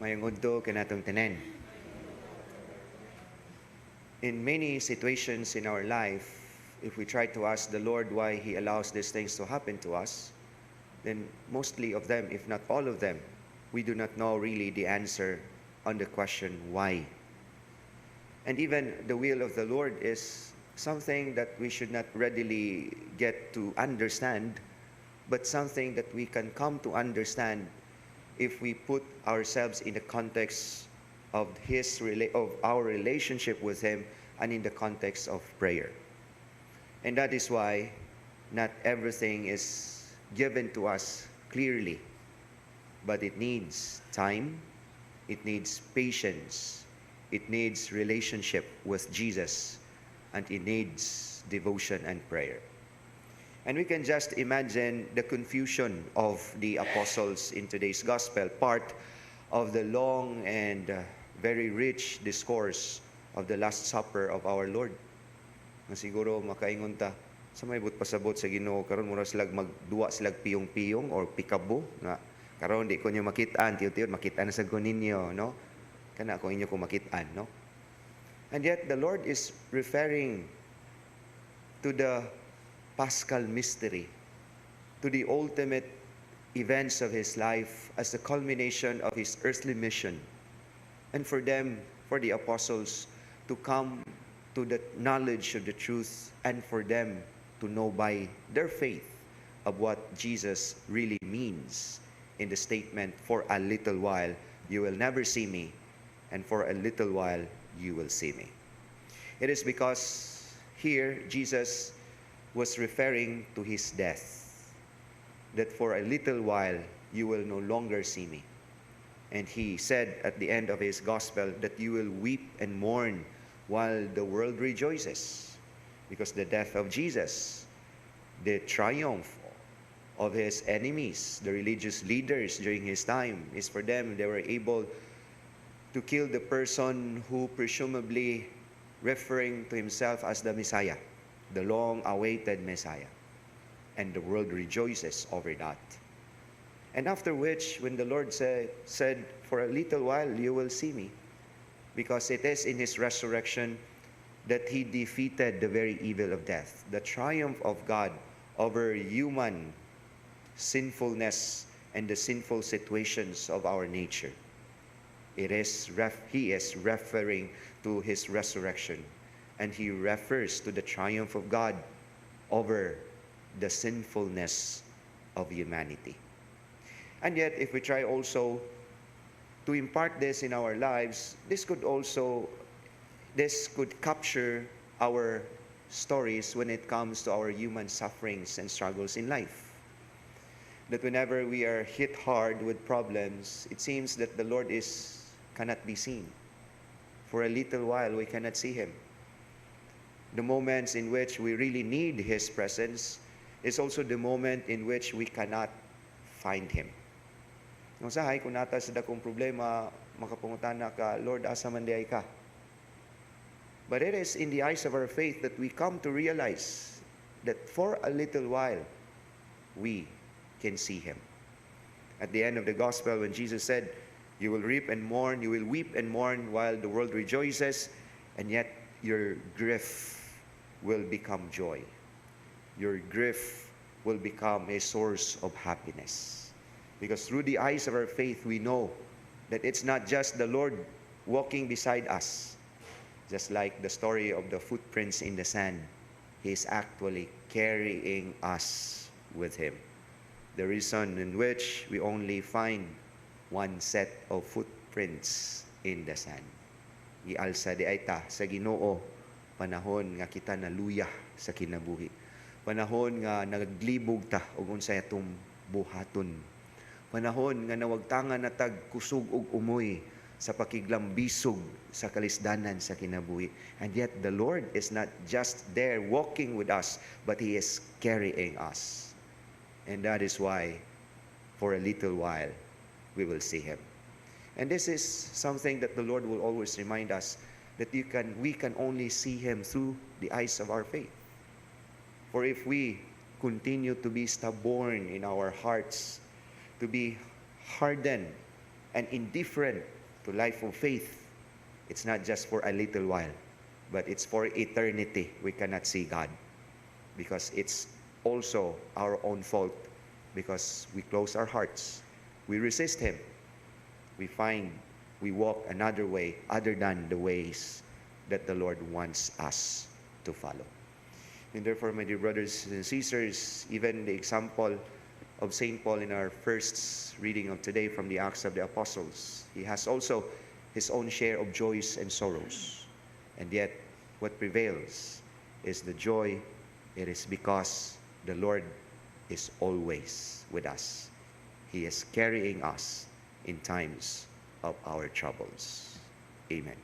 Mayong udto kanatong tanan. In many situations in our life, if we try to ask the Lord why He allows these things to happen to us, then mostly of them, if not all of them, we do not know really the answer on the question why. And even the will of the Lord is something that we should not readily get to understand, but something that we can come to understand if we put ourselves in the context of our relationship with Him and in the context of prayer. And that is why not everything is given to us clearly, but it needs time, it needs patience, it needs relationship with Jesus, and it needs devotion and prayer. And we can just imagine the confusion of the apostles in today's gospel, part of the long and very rich discourse of the Last Supper of our Lord. Na siguro makaingon ta, sa may pasabot sa Ginoo karon mura sila magduwa sila piyong-piyong or pikabo nga karon di ko niyo makitaan, tiyo-tiyo makita na sa ninyo, no? Kana ko inyo ko makitaan, no? And yet the Lord is referring to the Paschal mystery, to the ultimate events of His life as the culmination of His earthly mission. And for them, for the apostles, to come to the knowledge of the truth and for them to know by their faith of what Jesus really means in the statement, for a little while you will never see me, and for a little while you will see me. It is because here Jesus was referring to His death, that for a little while you will no longer see me. And He said at the end of His gospel that you will weep and mourn while the world rejoices, because the death of Jesus, the triumph of His enemies, the religious leaders during His time, is for them, they were able to kill the person who presumably referring to himself as the Messiah, the long-awaited Messiah. And the world rejoices over that. And after which, when the Lord said, for a little while you will see me, because it is in His resurrection that He defeated the very evil of death, the triumph of God over human sinfulness and the sinful situations of our nature. He is referring to His resurrection, and He refers to the triumph of God over the sinfulness of humanity. And yet, if we try also to impart this in our lives, this could capture our stories when it comes to our human sufferings and struggles in life. That whenever we are hit hard with problems, it seems that the Lord cannot be seen. For a little while, we cannot see Him. The moments in which we really need His presence is also the moment in which we cannot find Him. Kung sahay, kung nata sa dakong problema, makapungutana ka, Lord, asa man di ay ka? But it is in the eyes of our faith that we come to realize that for a little while, we can see Him. At the end of the gospel, when Jesus said, you will weep and mourn while the world rejoices, and yet your grief will become joy. Your grief will become a source of happiness. Because through the eyes of our faith, we know that it's not just the Lord walking beside us, just like the story of the footprints in the sand. He is actually carrying us with Him. The reason in which we only find one set of footprints in the sand. Gialsa di ay ta sa Ginoo, panahon nga kita naluya sa kinabuhi. Panahon nga naglibog ta og unsay atong buhaton. Panahon nga nawagtangan na tag kusog ug umoy sa pakiglambisog sa kalisdanan sa kinabuhi. And yet the Lord is not just there walking with us, but He is carrying us. And that is why, for a little while, we will see Him. And this is something that the Lord will always remind us, that we can only see Him through the eyes of our faith. For if we continue to be stubborn in our hearts, to be hardened and indifferent to life of faith, it's not just for a little while, but it's for eternity. We cannot see God because it's also our own fault, because we close our hearts, we resist Him, we walk another way other than the ways that the Lord wants us to follow. And therefore, my dear brothers and sisters, even the example of St. Paul in our first reading of today from the Acts of the Apostles, he has also his own share of joys and sorrows. And yet, what prevails is the joy. It is because the Lord is always with us. He is carrying us in times of our troubles. Amen.